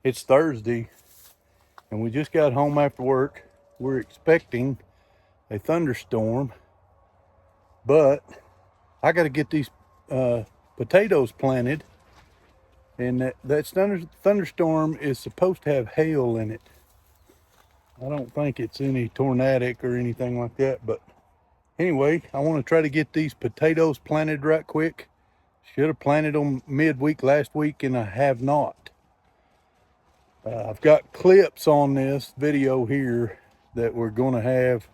It's Thursday and we just got home after work. We're expecting a thunderstorm, but I got to get these potatoes planted, and that thunderstorm is supposed to have hail in it. I don't think it's any tornadic or anything like that, but anyway, I want to try to get these potatoes planted right quick. Should have planted them midweek last week, and I have not. I've got clips on this video here that we're going to have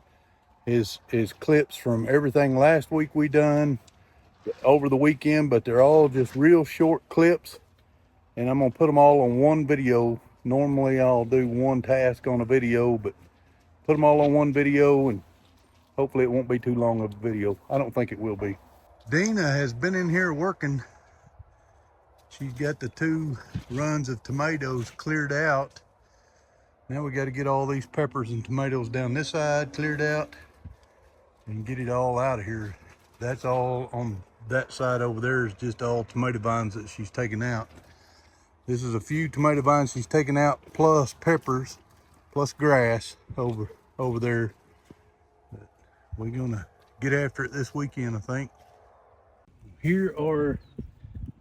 is clips from everything last week we done over the weekend, but they're all just real short clips, and I'm going to put them all on one video. Normally I'll do one task on a video, but put them all on one video, and hopefully it won't be too long of a video. I don't think it will be. Deanna has been in here working. She's got the 2 runs of tomatoes cleared out. Now we got to get all these peppers and tomatoes down this side cleared out and get it all out of here. That's all on that side over there is just all tomato vines that she's taken out. This is a few tomato vines she's taken out, plus peppers, plus grass over there. But we're gonna get after it this weekend, I think. Here are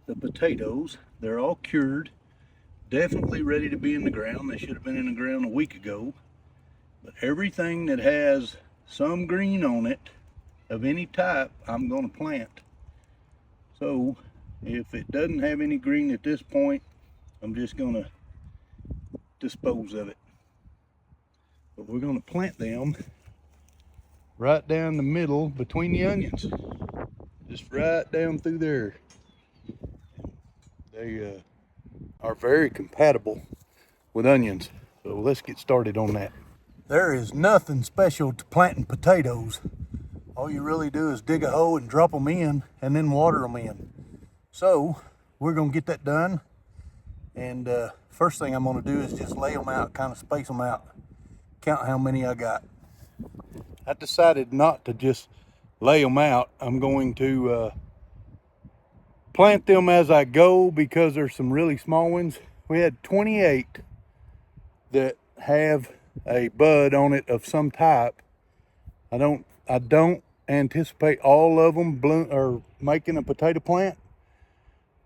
the potatoes. They're all cured, definitely ready to be in the ground. They should have been in the ground a week ago. But everything that has some green on it of any type, I'm going to plant. So if it doesn't have any green at this point, I'm just going to dispose of it. But we're going to plant them right down the middle between the onions, just right down through there. They are very compatible with onions, so let's get started on that. There is nothing special to planting potatoes. All you really do is dig a hole and drop them in and then water them in. So we're gonna get that done. And first thing I'm gonna do is just lay them out, kind of space them out, count how many I got. I decided not to just lay them out. I'm going to plant them as I go because there's some really small ones. We had 28 that have a bud on it of some type. I don't anticipate all of them or making a potato plant,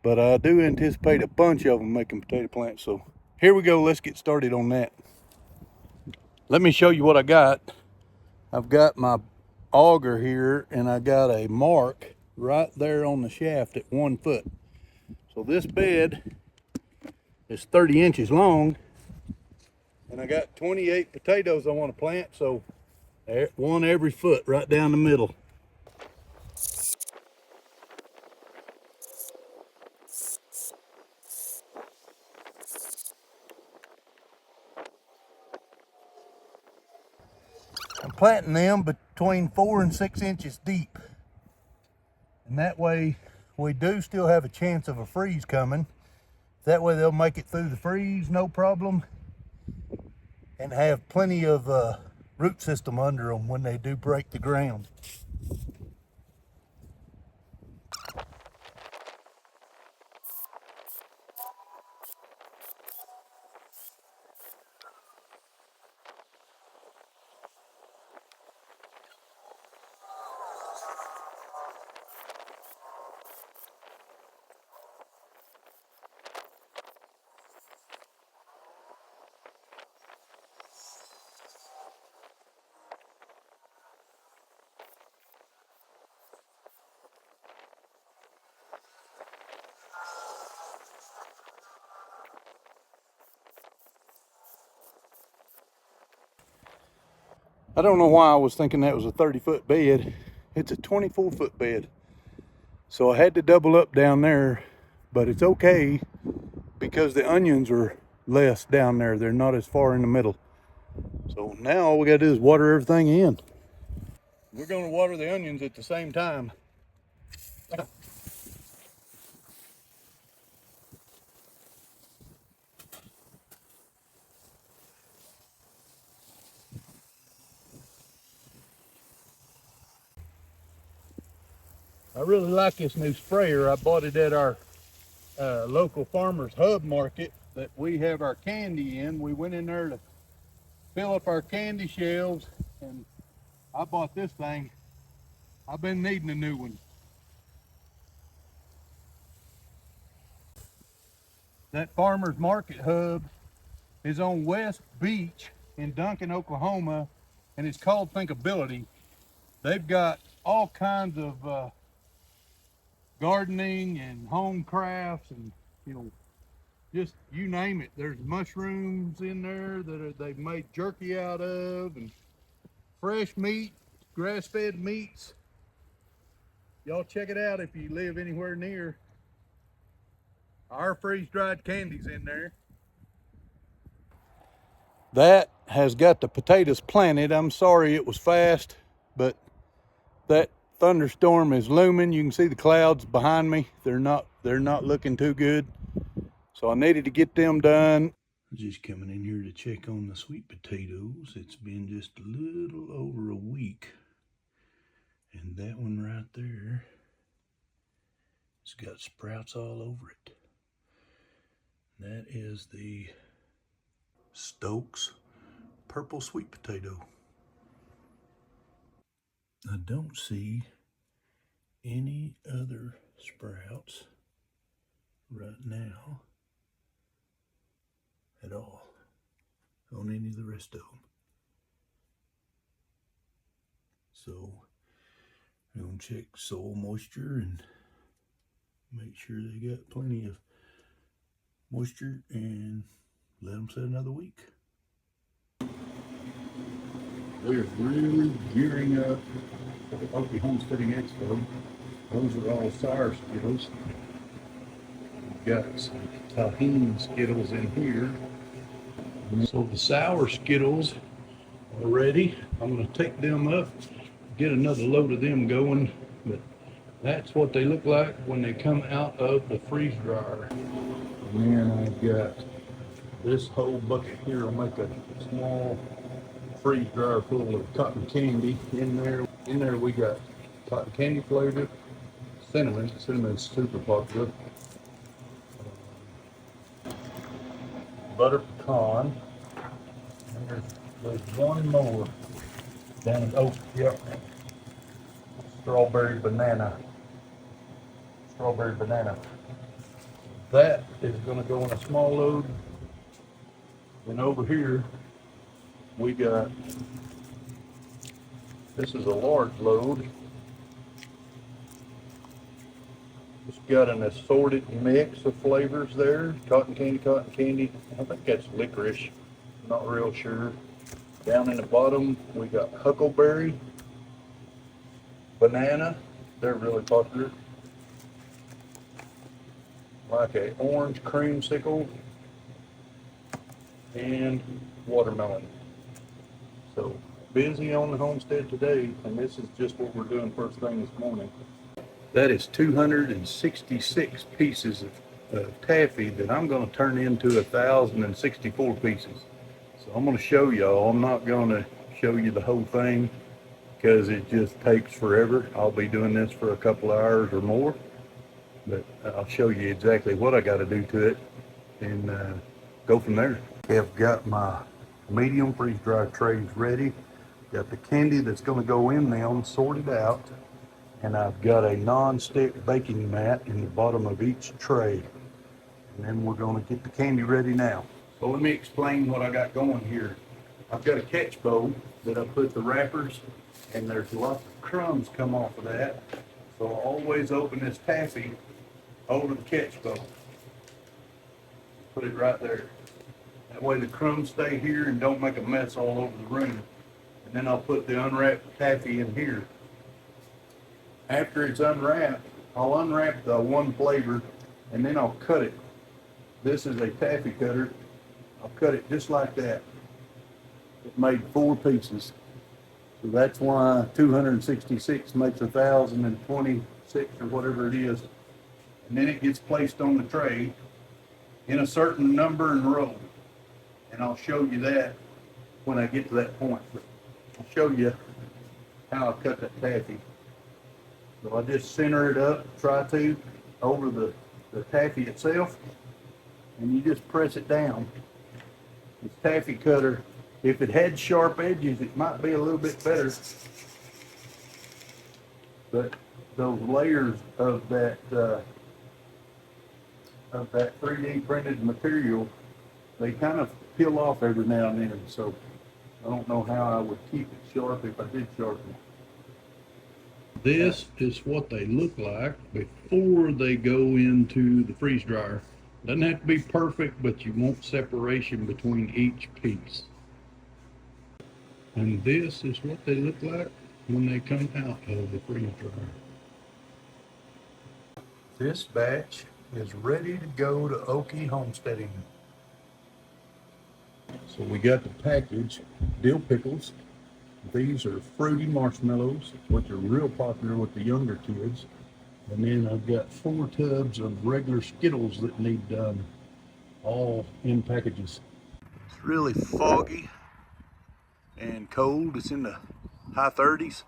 but I do anticipate a bunch of them making potato plants. So here we go. Let's get started on that. Let me show you what I got. I've got my auger here, and I got a mark right there on the shaft at 1 foot. So this bed is 30 inches long, and I got 28 potatoes I want to plant, so one every foot right down the middle. I'm planting them between 4 and 6 inches deep, and that way we do still have a chance of a freeze coming. That way they'll make it through the freeze no problem, and have plenty of root system under them when they do break the ground. I don't know why I was thinking that was a 30-foot bed. It's a 24-foot bed. So I had to double up down there, but it's okay because the onions are less down there. They're not as far in the middle. So now all we gotta do is water everything in. We're gonna water the onions at the same time. I really like this new sprayer. I bought it at our local farmer's hub market. that we have our candy in. We went in there to fill up our candy shelves, and I bought this thing. I've been needing a new one. That farmer's market hub is on West Beach in Duncan, Oklahoma, and it's called Thinkability. They've got all kinds of gardening and home crafts, and just you name it. There's mushrooms in there that they've made jerky out of, and fresh meat, grass-fed meats. Y'all check it out if you live anywhere near. Our freeze-dried candy's in there. That has got the potatoes planted. I'm sorry it was fast, but that thunderstorm is looming. You can see the clouds behind me. They're not looking too good. So I needed to get them done. I'm just coming in here to check on the sweet potatoes. It's been just a little over a week. And that one right there, it's got sprouts all over it. That is the Stokes purple sweet potato. I don't see any other sprouts right now at all on any of the rest of them. So I'm gonna check soil moisture and make sure they got plenty of moisture and let them sit another week. We're really gearing up for the Okie Homesteading Expo. Those are all sour Skittles. We've got some tahini Skittles in here. So the sour Skittles are ready. I'm going to take them up, get another load of them going. But that's what they look like when they come out of the freeze dryer. And then I've got this whole bucket here. I'll make a small freeze dryer full of cotton candy in there. In there we got cotton candy flavored cinnamon. Cinnamon's super popular. Butter pecan. And there's one more down. Oh, yep. Strawberry banana. Strawberry banana. That is going to go in a small load. And over here we got, this is a large load. It's got an assorted mix of flavors there. Cotton candy. I think that's licorice. Not real sure. Down in the bottom, we got huckleberry, banana. They're really popular. Like a orange creamsicle and watermelon. So busy on the homestead today, and this is just what we're doing first thing this morning. That is 266 pieces of taffy that I'm going to turn into 1,064 pieces. So I'm going to show y'all. I'm not going to show you the whole thing because it just takes forever. I'll be doing this for a couple hours or more, but I'll show you exactly what I got to do to it and go from there. I've got my medium freeze dry trays ready. Got the candy that's going to go in them sorted out, and I've got a non-stick baking mat in the bottom of each tray. And then we're going to get the candy ready now. So let me explain what I got going here. I've got a catch bowl that I put the wrappers, and there's lots of crumbs come off of that. So I'll always open this taffy over the catch bowl. Put it right there. That way the crumbs stay here and don't make a mess all over the room. And then I'll put the unwrapped taffy in here. After it's unwrapped, I'll unwrap the one flavor and then I'll cut it. This is a taffy cutter. I'll cut it just like that. It made 4 pieces. So that's why 266 makes 1,026 or whatever it is. And then it gets placed on the tray in a certain number and row. And I'll show you that when I get to that point. But I'll show you how I cut that taffy. So I just center it up, try to, over the taffy itself. and you just press it down. This taffy cutter, if it had sharp edges, it might be a little bit better. But those layers of that 3D printed material, they kind of peel off every now and then. So I don't know how I would keep it sharp if I did sharpen it. This is what they look like before they go into the freeze dryer. Doesn't have to be perfect, but you want separation between each piece. And this is what they look like when they come out of the freeze dryer. This batch is ready to go to Okie Homesteading. So we got the package, dill pickles. These are fruity marshmallows, which are real popular with the younger kids. And then I've got 4 tubs of regular Skittles that need done, all in packages. It's really foggy and cold. It's in the high 30s.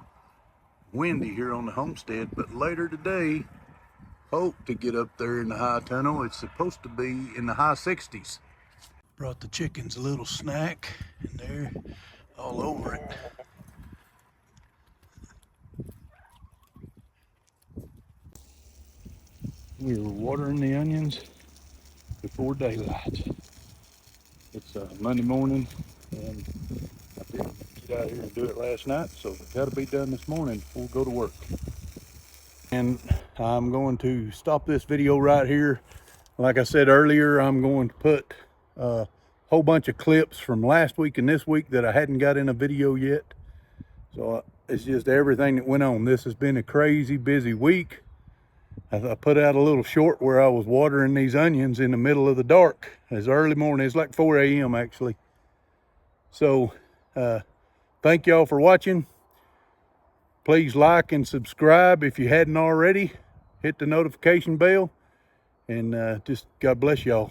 Windy here on the homestead, but later today, hope to get up there in the high tunnel. It's supposed to be in the high 60s. Brought the chickens a little snack, and they're all over it. We were watering the onions before daylight. It's Monday morning, and I didn't get out here and do it last night, so it's got to be done this morning before we go to work. And I'm going to stop this video right here. Like I said earlier, I'm going to put a whole bunch of clips from last week and this week that I hadn't got in a video yet. So it's just everything that went on. This has been a crazy busy week. I put out a little short where I was watering these onions in the middle of the dark. It's early morning. It's like 4 a.m. actually. So thank y'all for watching. Please like and subscribe if you hadn't already. Hit the notification bell. And just God bless y'all.